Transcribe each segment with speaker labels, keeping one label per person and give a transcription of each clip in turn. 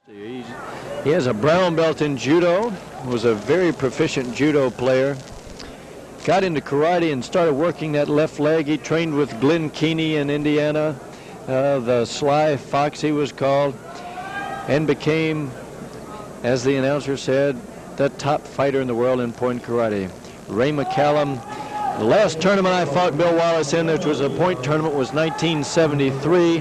Speaker 1: He has a brown belt in judo, was a very proficient judo player. Got into karate and started working that left leg. He trained with Glenn Keeney in Indiana, the Sly Fox he was called, and became, as the announcer said, the top fighter in the world in point karate. Ray McCallum, the last tournament I fought Bill Wallace in, which was a point tournament, was 1973.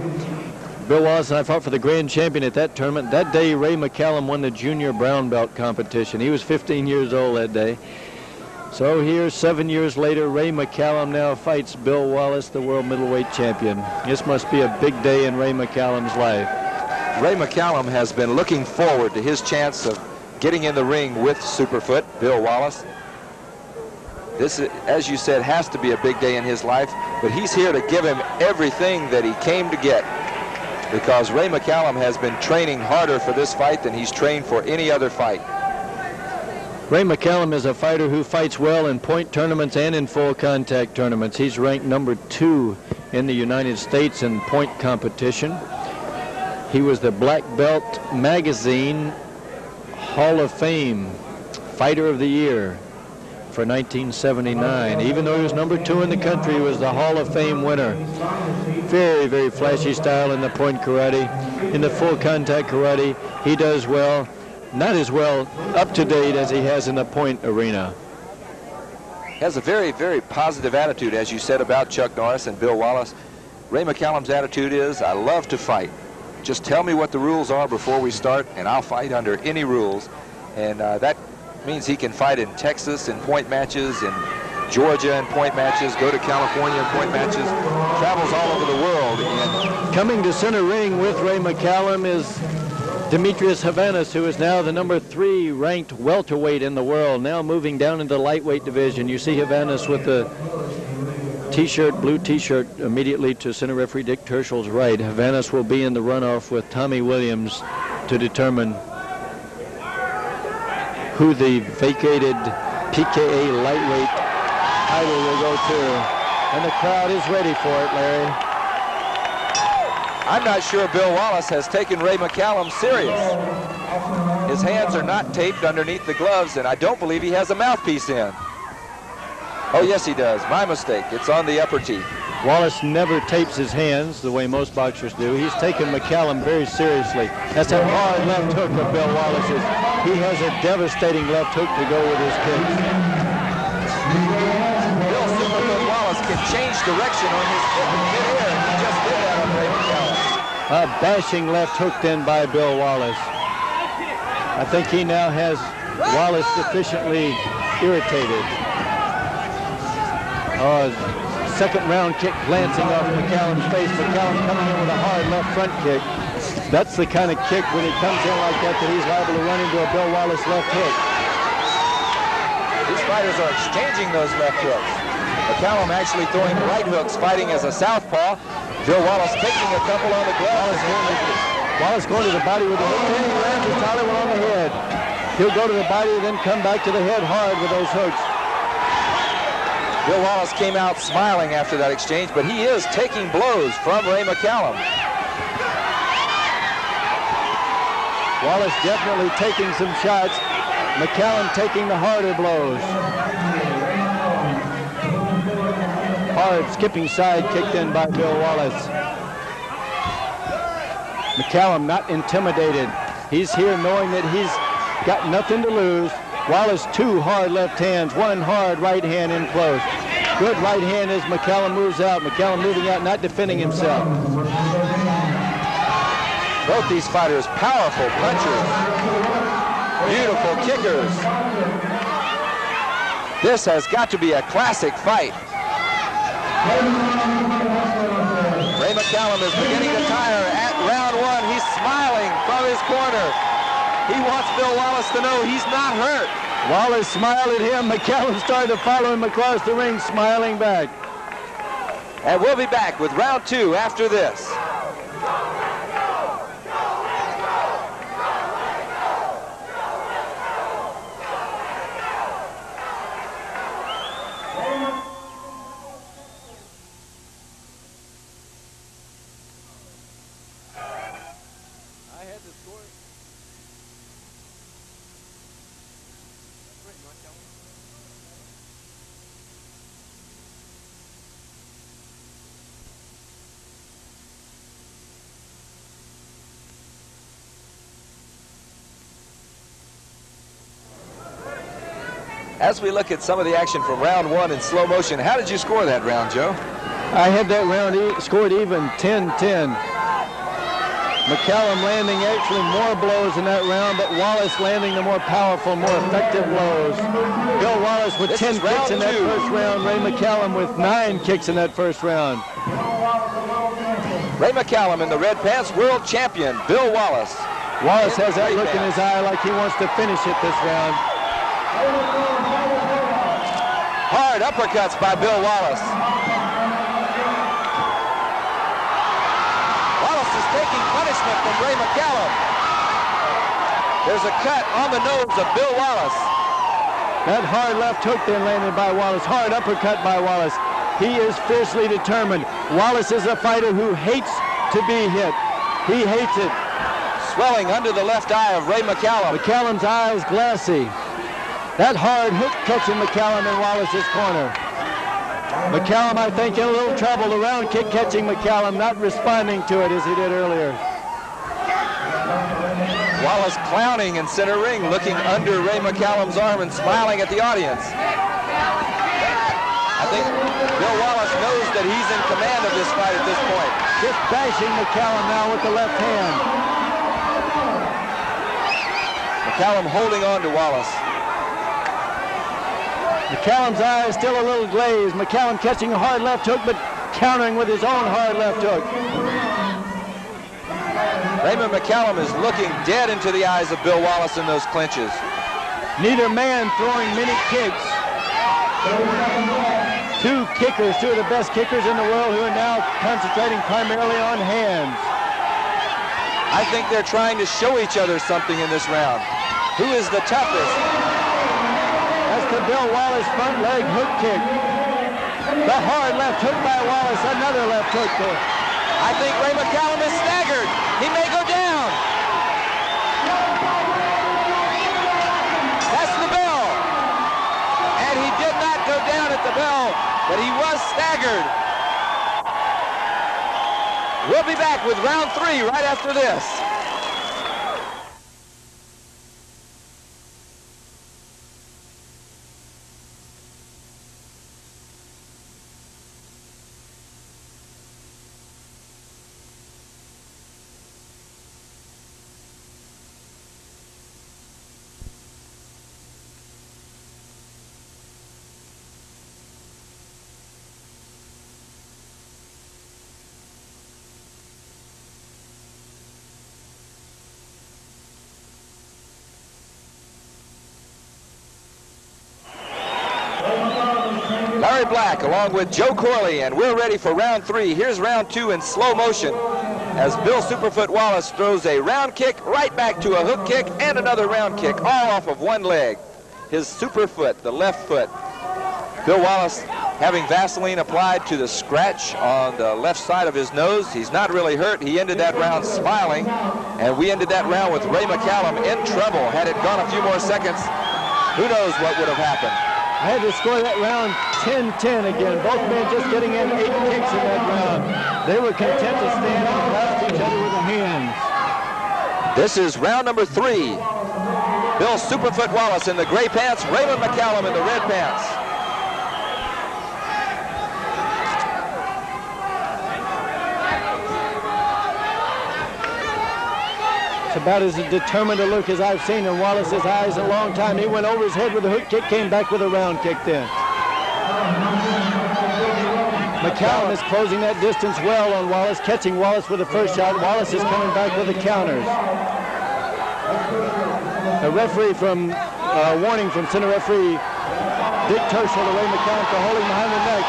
Speaker 1: Bill Wallace and I fought for the grand champion at that tournament. That day, Ray McCallum won the junior brown belt competition. He was 15 years old that day. So here, 7 years later, Ray McCallum now fights Bill Wallace, the world middleweight champion. This must be a big day in Ray McCallum's life.
Speaker 2: Ray McCallum has been looking forward to his chance of getting in the ring with Superfoot, Bill Wallace. This, as you said, has to be a big day in his life, but he's here to give him everything that he came to get, because Ray McCallum has been training harder for this fight than he's trained for any other fight.
Speaker 1: Ray McCallum is a fighter who fights well in point tournaments and in full contact tournaments. He's ranked #2 in the United States in point competition. He was the Black Belt Magazine Hall of Fame Fighter of the Year for 1979. Even though he was #2 in the country, he was the Hall of Fame winner. Very, very flashy style in the point karate. In the full contact karate, he does well. Not as well up to date as he has in the point arena.
Speaker 2: Has a very, very positive attitude, as you said about Chuck Norris and Bill Wallace. Ray McCallum's attitude is, I love to fight. Just tell me what the rules are before we start, and I'll fight under any rules. And that means he can fight in Texas in point matches, in Georgia in point matches, go to California in point matches, travels all over the world. And
Speaker 1: coming to center ring with Ray McCallum is Demetrius Havanas, who is now the #3 ranked welterweight in the world, now moving down into the lightweight division. You see Havanas with the t-shirt, blue t-shirt, immediately to center referee Dick Terschel's right. Havanas will be in the runoff with Tommy Williams to determine who the vacated PKA lightweight title will go to. And the crowd is ready for it, Larry.
Speaker 2: I'm not sure Bill Wallace has taken Ray McCallum serious. His hands are not taped underneath the gloves, and I don't believe he has a mouthpiece in. Oh, yes, he does. My mistake. It's on the upper teeth.
Speaker 1: Wallace never tapes his hands the way most boxers do. He's taken McCallum very seriously. That's a hard left hook of Bill Wallace's. He has a devastating left hook to go with his kicks.
Speaker 2: Bill Superfoot Wallace can change direction on his foot in midair. He just did that on Ray McCallum.
Speaker 1: A bashing left hook then by Bill Wallace. I think he now has Wallace sufficiently irritated. Second round kick glancing off McCallum's face. McCallum coming in with a hard left front kick. That's the kind of kick when he comes in like that he's liable to run into a Bill Wallace left hook.
Speaker 2: These fighters are exchanging those left hooks. McCallum actually throwing right hooks, fighting as a southpaw. Bill Wallace taking a couple on the gloves.
Speaker 1: Wallace going to the body with the hook. Then he lands a solid one on the head. He'll go to the body and then come back to the head hard with those hooks.
Speaker 2: Bill Wallace came out smiling after that exchange, but he is taking blows from Ray McCallum.
Speaker 1: Wallace definitely taking some shots. McCallum taking the harder blows. Hard skipping side kicked in by Bill Wallace. McCallum not intimidated. He's here knowing that he's got nothing to lose. Wallace, 2 hard left hands, 1 hard right hand in close. Good right hand as McCallum moves out. McCallum moving out, not defending himself.
Speaker 2: Both these fighters, powerful punchers, beautiful kickers. This has got to be a classic fight. Ray McCallum is beginning to tire at round 1. He's smiling from his corner. He wants Bill Wallace to know he's not hurt.
Speaker 1: Wallace smiled at him. McCallum started to follow him across the ring, smiling back.
Speaker 2: And we'll be back with round 2 after this.
Speaker 1: I had the score.
Speaker 2: As we look at some of the action from round one in slow motion, how did you score that round, Joe?
Speaker 1: I had that round scored even, 10-10. McCallum landing actually more blows in that round, but Wallace landing the more powerful, more effective blows. Bill Wallace with 10 kicks in that first round. Ray McCallum with 9 kicks in that first round.
Speaker 2: Ray McCallum in the red pants, world champion, Bill Wallace.
Speaker 1: Wallace has that look in his eye like he wants to finish it this round.
Speaker 2: Hard uppercuts by Bill Wallace. Wallace is taking punishment from Ray McCallum. There's a cut on the nose of Bill Wallace.
Speaker 1: That hard left hook then landed by Wallace. Hard uppercut by Wallace. He is fiercely determined. Wallace is a fighter who hates to be hit. He hates it.
Speaker 2: Swelling under the left eye of Ray McCallum.
Speaker 1: McCallum's eye is glassy. That hard hook catching McCallum in Wallace's corner. McCallum, I think, in a little trouble. The round kick catching McCallum, not responding to it as he did earlier.
Speaker 2: Wallace clowning in center ring, looking under Ray McCallum's arm and smiling at the audience. I think Bill Wallace knows that he's in command of this fight at this point.
Speaker 1: Just bashing McCallum now with the left hand.
Speaker 2: McCallum holding on to Wallace.
Speaker 1: McCallum's eye is still a little glazed. McCallum catching a hard left hook, but countering with his own hard left hook.
Speaker 2: Raymond McCallum is looking dead into the eyes of Bill Wallace in those clinches.
Speaker 1: Neither man throwing many kicks. Two kickers, two of the best kickers in the world, who are now concentrating primarily on hands.
Speaker 2: I think they're trying to show each other something in this round. Who is the toughest?
Speaker 1: That's the Bill Wallace front leg hook kick. The hard left hook by Wallace, another left hook there.
Speaker 2: I think Ray McCallum is staggered. He may go down. That's the bell. And he did not go down at the bell, but he was staggered. We'll be back with round 3 right after this. Larry Black along with Joe Corley, and we're ready for round 3. Here's round 2 in slow motion as Bill Superfoot Wallace throws a round kick right back to a hook kick and another round kick, all off of one leg. His superfoot, the left foot. Bill Wallace having Vaseline applied to the scratch on the left side of his nose. He's not really hurt. He ended that round smiling, and we ended that round with Ray McCallum in trouble. Had it gone a few more seconds, who knows what would have happened.
Speaker 1: I had to score that round 10-10 again. Both men just getting in 8 kicks in that round. They were content to stand and blast each other with the hands.
Speaker 2: This is round number 3. Bill Superfoot Wallace in the gray pants, Raymond McCallum in the red pants.
Speaker 1: It's about as determined a look as I've seen in Wallace's eyes in a long time. He went over his head with a hook kick, came back with a round kick then. McCallum is closing that distance well on Wallace, catching Wallace with the first shot. Wallace is coming back with the counters. A referee from, warning from center referee Dick Tershel to Ray McCallum for holding behind the neck.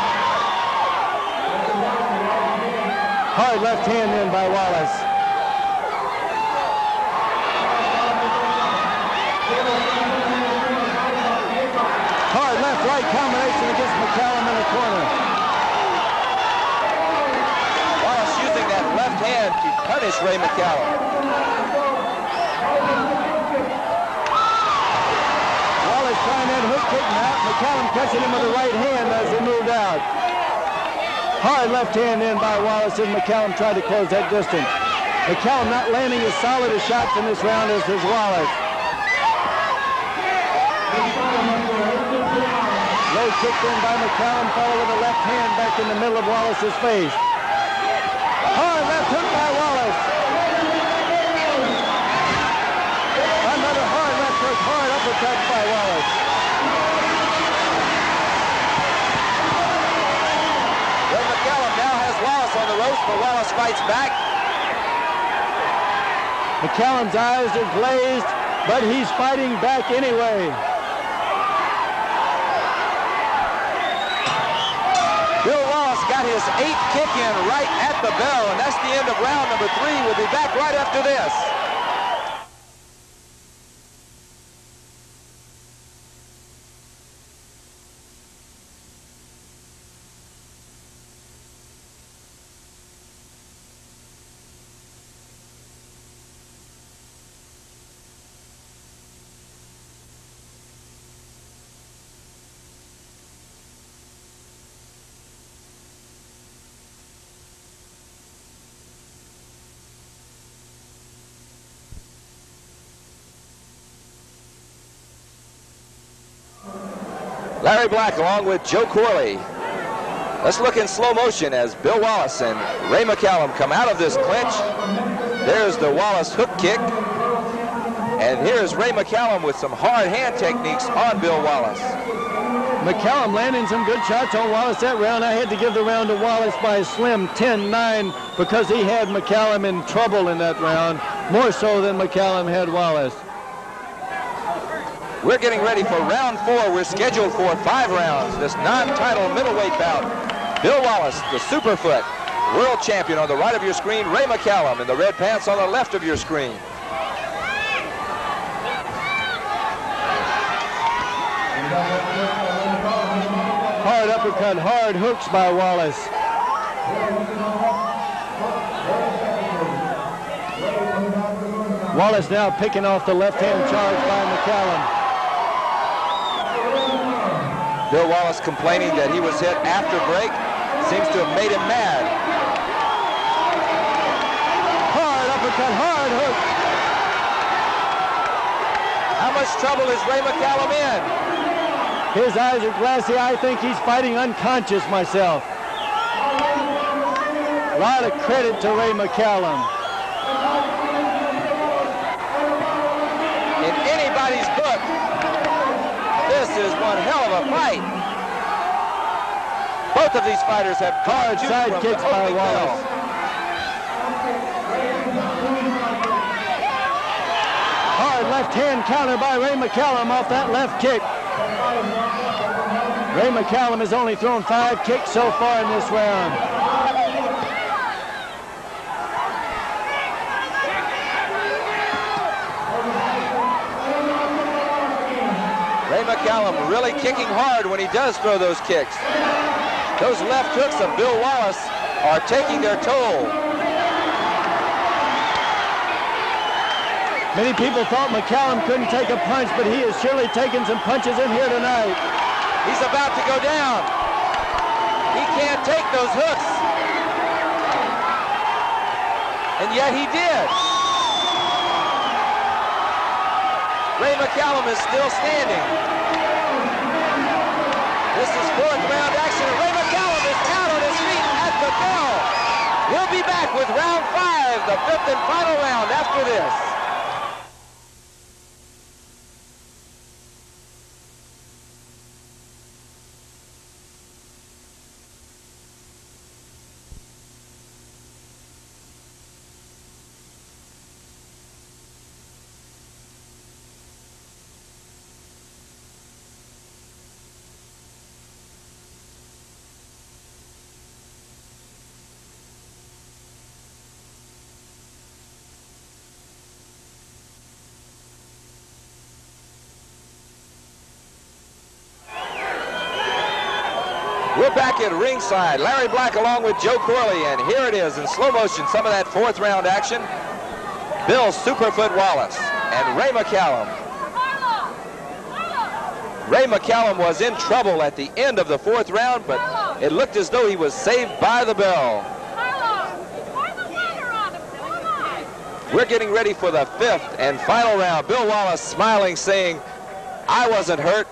Speaker 1: Hard left hand in by Wallace. Hard left-right combination against McCallum in the corner.
Speaker 2: Wallace using that left hand to punish Ray McCallum.
Speaker 1: Wallace trying that hook kick now. McCallum catching him with the right hand as he moved out. Hard left hand in by Wallace as McCallum tried to close that distance. McCallum not landing as solid a shots in this round as Wallace. low kick in by McCallum, followed with a left hand back in the middle of Wallace's face. Hard left hook by Wallace. Another hard left hook, hard uppercut by Wallace.
Speaker 2: Ray McCallum now has Wallace on the ropes, but Wallace fights back.
Speaker 1: McCallum's eyes are glazed, but he's fighting back anyway.
Speaker 2: Bill Wallace got his 8th kick in right at the bell, and that's the end of round number 3. We'll be back right after this. Larry Black along with Joe Corley. Let's look in slow motion as Bill Wallace and Ray McCallum come out of this clinch. There's the Wallace hook kick. And here's Ray McCallum with some hard hand techniques on Bill Wallace.
Speaker 1: McCallum landing some good shots on Wallace that round. I had to give the round to Wallace by a slim 10-9 because he had McCallum in trouble in that round, more so than McCallum had Wallace.
Speaker 2: We're getting ready for round 4. We're scheduled for 5 rounds. This non-title middleweight bout. Bill Wallace, the Superfoot world champion on the right of your screen. Ray McCallum in the red pants on the left of your screen.
Speaker 1: Hard uppercut, hard hooks by Wallace. Wallace now picking off the left-hand charge by McCallum.
Speaker 2: Bill Wallace complaining that he was hit after break. Seems to have made him mad.
Speaker 1: Hard uppercut, hard hook.
Speaker 2: How much trouble is Ray McCallum in?
Speaker 1: His eyes are glassy. I think he's fighting unconscious myself. A lot of credit to Ray McCallum.
Speaker 2: In anybody's book, this is one hell of a fight. Both of these fighters have
Speaker 1: hard side kicks by Wallace. Hard left hand counter by Ray McCallum off that left kick. Ray McCallum has only thrown 5 kicks so far in this round.
Speaker 2: Ray McCallum really kicking hard when he does throw those kicks. Those left hooks of Bill Wallace are taking their toll.
Speaker 1: Many people thought McCallum couldn't take a punch, but he is surely taking some punches in here tonight.
Speaker 2: He's about to go down. He can't take those hooks. And yet he did. Ray McCallum is still standing. This is 4th round action, and Ray McCallum is out on his feet at the bell. We'll be back with round 5, the 5th and final round after this. We're back at ringside. Larry Black along with Joe Corley, and here it is in slow motion, some of that 4th round action. Bill Superfoot Wallace and Ray McCallum. Ray McCallum was in trouble at the end of the 4th round, but it looked as though he was saved by the bell. We're getting ready for the 5th and final round. Bill Wallace smiling, saying, "I wasn't hurt."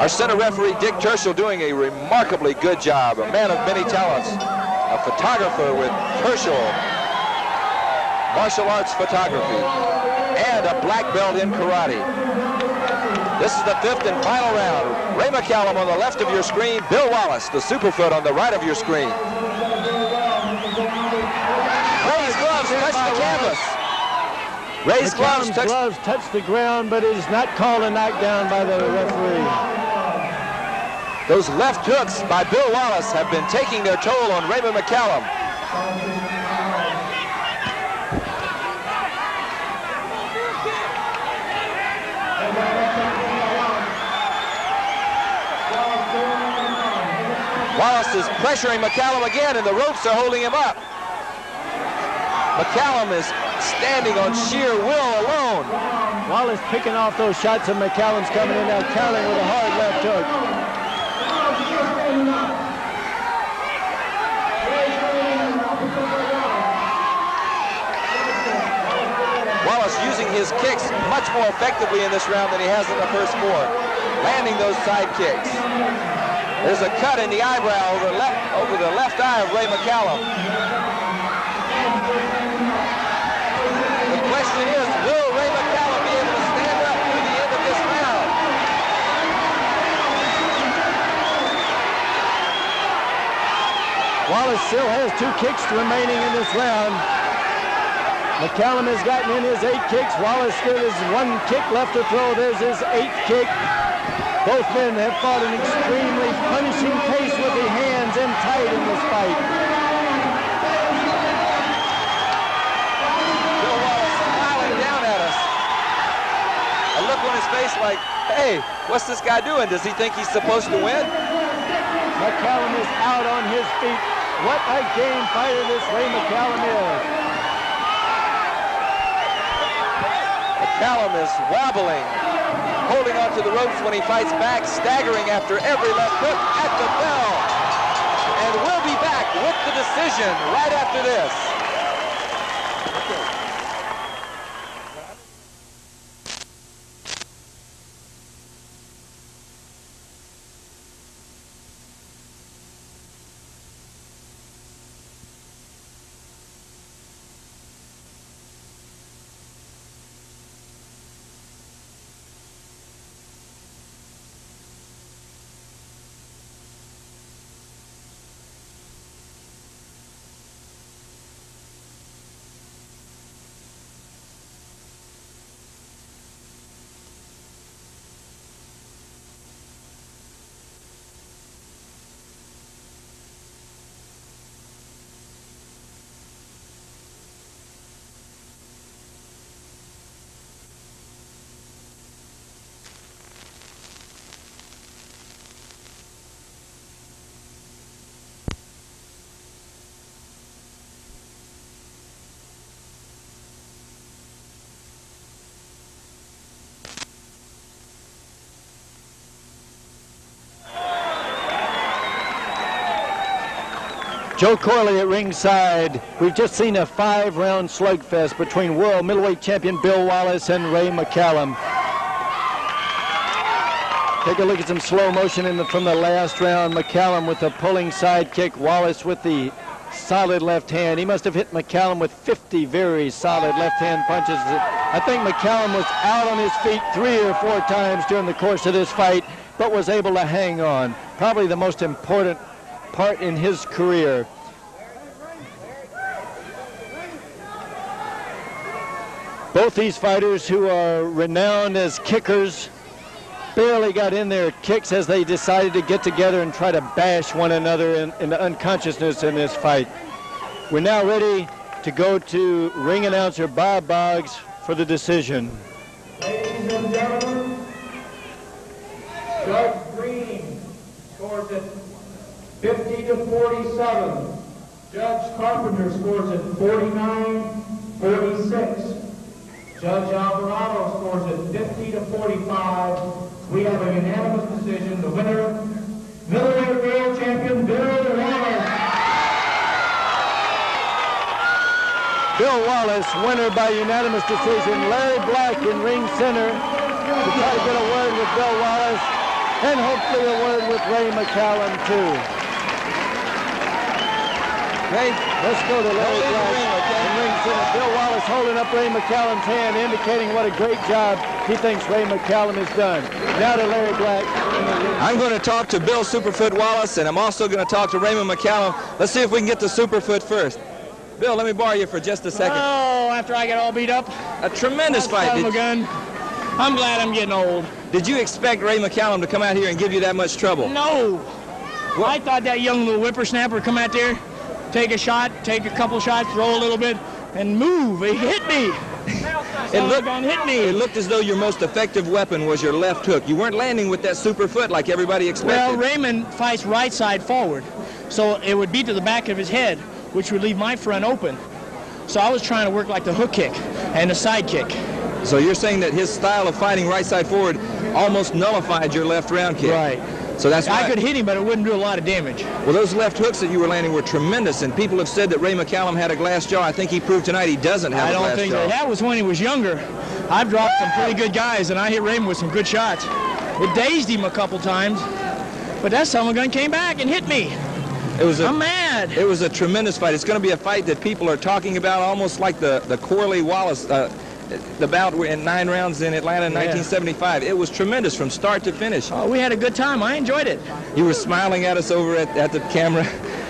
Speaker 2: Our center referee, Dick Tershel, doing a remarkably good job. A man of many talents. A photographer with Tershel martial arts photography. And a black belt in karate. This is the 5th and final round. Ray McCallum on the left of your screen. Bill Wallace, the Superfoot, on the right of your screen. Ray's gloves touch the canvas. Ray's gloves
Speaker 1: touch the ground, but it is not called a knockdown by the referee.
Speaker 2: Those left hooks by Bill Wallace have been taking their toll on Ray McCallum. Wallace is pressuring McCallum again, and the ropes are holding him up. McCallum is standing on sheer will alone.
Speaker 1: Wallace picking off those shots, and McCallum's coming in now, countering with a hard left hook.
Speaker 2: Wallace using his kicks much more effectively in this round than he has in the first 4, landing those side kicks. There's a cut in the eyebrow over the left eye of Ray McCallum. The question is, will Ray McCallum be able to stand up through the end of this round?
Speaker 1: Wallace still has 2 kicks remaining in this round. McCallum has gotten in his 8 kicks. Wallace still has 1 kick left to throw. There's his 8th kick. Both men have fought an extremely punishing pace with the hands in tight in this fight.
Speaker 2: Bill Wallace smiling down at us. A look on his face like, hey, what's this guy doing? Does he think he's supposed to win?
Speaker 1: McCallum is out on his feet. What a game fighter this Ray McCallum is.
Speaker 2: McCallum is wobbling, holding onto the ropes when he fights back, staggering after every left hook at the bell. And we'll be back with the decision right after this.
Speaker 1: Joe Corley at ringside. We've just seen a 5-round slugfest between world middleweight champion Bill Wallace and Ray McCallum. Take a look at some slow motion from the last round. McCallum with the pulling side kick, Wallace with the solid left hand. He must have hit McCallum with 50 very solid left hand punches. I think McCallum was out on his feet 3 or 4 times during the course of this fight, but was able to hang on. Probably the most important part in his career. Both these fighters, who are renowned as kickers, barely got in their kicks as they decided to get together and try to bash one another into unconsciousness in this fight. We're now ready to go to ring announcer Bob Boggs for the decision.
Speaker 3: Ladies and gentlemen, Judge Green scores it 50-47. Judge Carpenter scores it 49-46. Judge Alvarado scores it 50-45. We have a unanimous decision. The winner, middleweight world champion Bill Wallace.
Speaker 1: Bill Wallace, winner by unanimous decision. Larry Black in ring center to try to get a word with Bill Wallace. and hopefully a word with Ray McCallum, too.
Speaker 2: Ray,
Speaker 1: let's go to Larry Black and ring center. Bill Wallace holding up Ray McCallum's hand, indicating what a great job he thinks Ray McCallum has done. Now to Larry Black.
Speaker 2: I'm going to talk to Bill Superfoot Wallace, and I'm also going to talk to Raymond McCallum. Let's see if we can get to Superfoot first. Bill, let me borrow you for just a second.
Speaker 4: Oh, after I get all beat up?
Speaker 2: A tremendous fight.
Speaker 4: I'm glad I'm getting old.
Speaker 2: Did you expect Ray McCallum to come out here and give you that much trouble?
Speaker 4: No.
Speaker 2: What?
Speaker 4: I thought that young little whippersnapper would come out there, take a shot, take a couple shots, throw a little bit, and move. He hit me.
Speaker 2: It looked as though your most effective weapon was your left hook. You weren't landing with that super foot like everybody expected.
Speaker 4: Well, Raymond fights right side forward, so it would be to the back of his head, which would leave my front open. So I was trying to work like the hook kick and the side kick.
Speaker 2: So you're saying that his style of fighting right side forward almost nullified your left round kick.
Speaker 4: Right.
Speaker 2: So that's why
Speaker 4: I could hit him, but it wouldn't do a lot of damage.
Speaker 2: Well, those left hooks that you were landing were tremendous, and people have said that Ray McCallum had a glass jaw. I think he proved tonight he doesn't have a glass jaw.
Speaker 4: I don't think that was when he was younger. I've dropped some pretty good guys, and I hit Raymond with some good shots. It dazed him a couple times, but that son of a gun came back and hit me. I'm mad.
Speaker 2: It was a tremendous fight. It's going to be a fight that people are talking about, almost like the Corley-Wallace, the bout in 9 rounds in Atlanta in 1975. It was tremendous from start to finish.
Speaker 4: Oh, we had a good time. I enjoyed it.
Speaker 2: You were smiling at us over at the camera,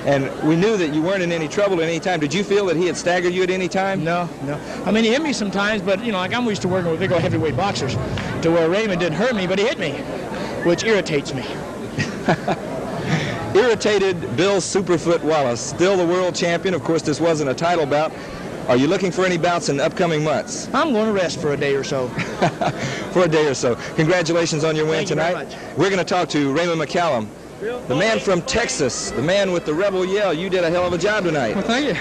Speaker 2: and we knew that you weren't in any trouble at any time. Did you feel that he had staggered you at any time?
Speaker 4: No. I mean, he hit me sometimes, but, you know, like I'm used to working with big old heavyweight boxers, to where Raymond didn't hurt me, but he hit me, which irritates me.
Speaker 2: Irritated Bill Superfoot Wallace, still the world champion. Of course, this wasn't a title bout. Are you looking for any bouts in the upcoming months?
Speaker 4: I'm going to rest for a day or so.
Speaker 2: For a day or so. Congratulations on your win tonight.
Speaker 4: Thank you very much.
Speaker 2: We're going to talk to Raymond McCallum, the man from Texas, the man with the rebel yell. You did a hell of a job tonight.
Speaker 5: Well, thank you.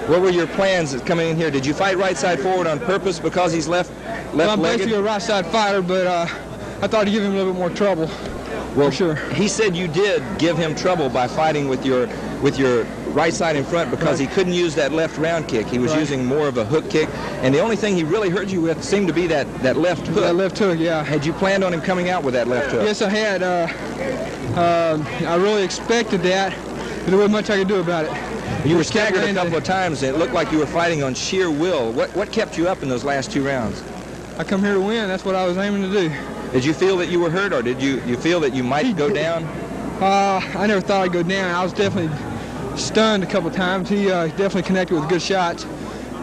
Speaker 2: What were your plans coming in here? Did you fight right side forward on purpose because he's left-legged?
Speaker 5: Well, I'm basically a right side fighter, but I thought I'd give him a little bit more trouble.
Speaker 2: Well,
Speaker 5: for sure.
Speaker 2: He said you did give him trouble by fighting with your right side in front because he couldn't use that left round kick. He was using more of a hook kick, and the only thing he really hurt you with seemed to be that left hook.
Speaker 5: That left hook, yeah.
Speaker 2: Had you planned on him coming out with that left hook?
Speaker 5: Yes, I had. I really expected that, but there wasn't much I could do about it.
Speaker 2: You were staggered a couple of times, and it looked like you were fighting on sheer will. What kept you up in those last 2 rounds?
Speaker 5: I come here to win. That's what I was aiming to do.
Speaker 2: Did you feel that you were hurt, or did you feel that you might go down?
Speaker 5: I never thought I'd go down. I was definitely stunned a couple of times. He definitely connected with good shots,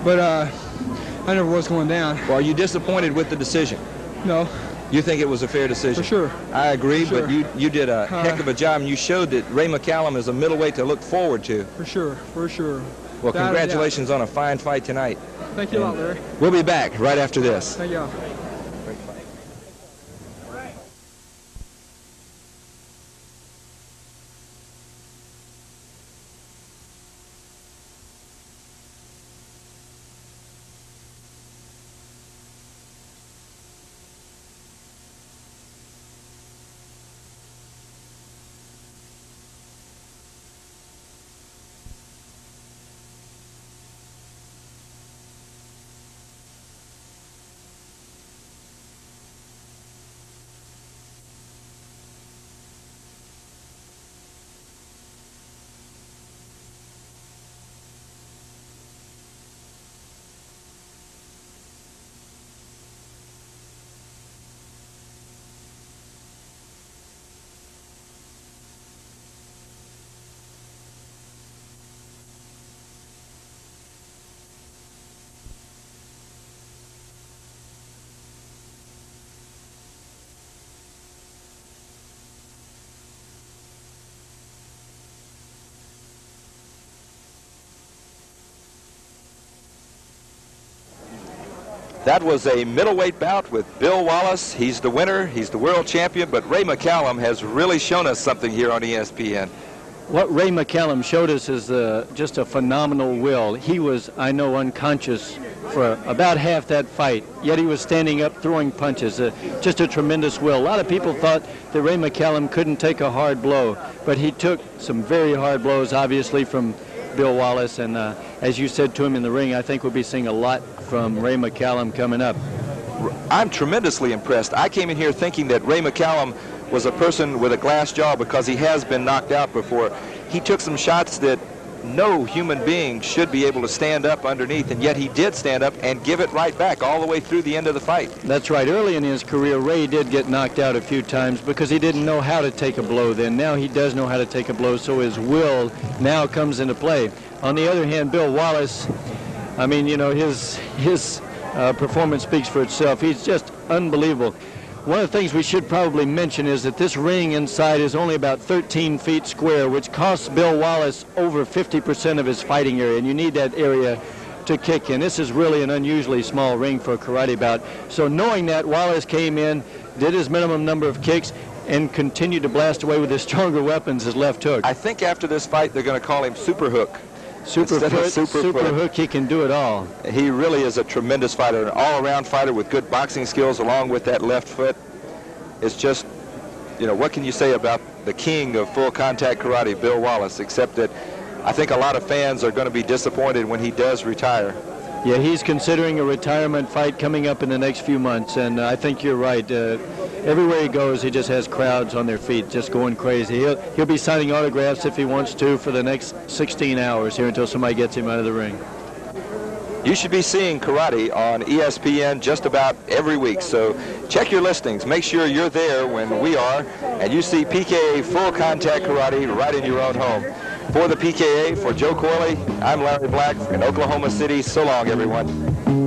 Speaker 5: but I never was going down.
Speaker 2: Well, are you disappointed with the decision?
Speaker 5: No.
Speaker 2: You think it was a fair decision?
Speaker 5: For sure.
Speaker 2: I agree,
Speaker 5: For
Speaker 2: but
Speaker 5: sure.
Speaker 2: you did a heck of a job, and you showed that Ray McCallum is a middleweight to look forward to.
Speaker 5: For sure, for sure.
Speaker 2: Well, congratulations on a fine fight tonight.
Speaker 5: Thank you a lot, Larry.
Speaker 2: We'll be back right after this.
Speaker 5: Thank you.
Speaker 2: That was a middleweight bout with Bill Wallace. He's the winner. He's the world champion. But Ray McCallum has really shown us something here on ESPN.
Speaker 1: What Ray McCallum showed us is just a phenomenal will. He was, I know, unconscious for about half that fight, yet he was standing up throwing punches. Just a tremendous will. A lot of people thought that Ray McCallum couldn't take a hard blow, but he took some very hard blows, obviously, from Bill Wallace, and as you said to him in the ring, I think we'll be seeing a lot from Ray McCallum coming up.
Speaker 2: I'm tremendously impressed. I came in here thinking that Ray McCallum was a person with a glass jaw because he has been knocked out before. He took some shots that no human being should be able to stand up underneath, and yet he did stand up and give it right back all the way through the end of the fight.
Speaker 1: That's right. Early in his career, Ray did get knocked out a few times because he didn't know how to take a blow then. Now he does know how to take a blow, so his will now comes into play. On the other hand, Bill Wallace, I mean, you know, his performance speaks for itself. He's just unbelievable. One of the things we should probably mention is that this ring inside is only about 13 feet square, which costs Bill Wallace over 50% of his fighting area, and you need that area to kick in. This is really an unusually small ring for a karate bout. So knowing that, Wallace came in, did his minimum number of kicks, and continued to blast away with his stronger weapons, his left hook.
Speaker 2: I think after this fight, they're going to call him Superhook.
Speaker 1: Superfoot, Superhook, he can do it all.
Speaker 2: He really is a tremendous fighter, an all-around fighter with good boxing skills along with that left foot. It's just, you know, what can you say about the king of full contact karate, Bill Wallace, except that I think a lot of fans are going to be disappointed when he does retire.
Speaker 1: Yeah, he's considering a retirement fight coming up in the next few months, and I think you're right. Everywhere he goes, he just has crowds on their feet, just going crazy. He'll be signing autographs if he wants to for the next 16 hours here until somebody gets him out of the ring.
Speaker 2: You should be seeing karate on ESPN just about every week, so check your listings. Make sure you're there when we are, and you see PKA full contact karate right in your own home. For the PKA, for Joe Corley, I'm Larry Black in Oklahoma City. So long, everyone.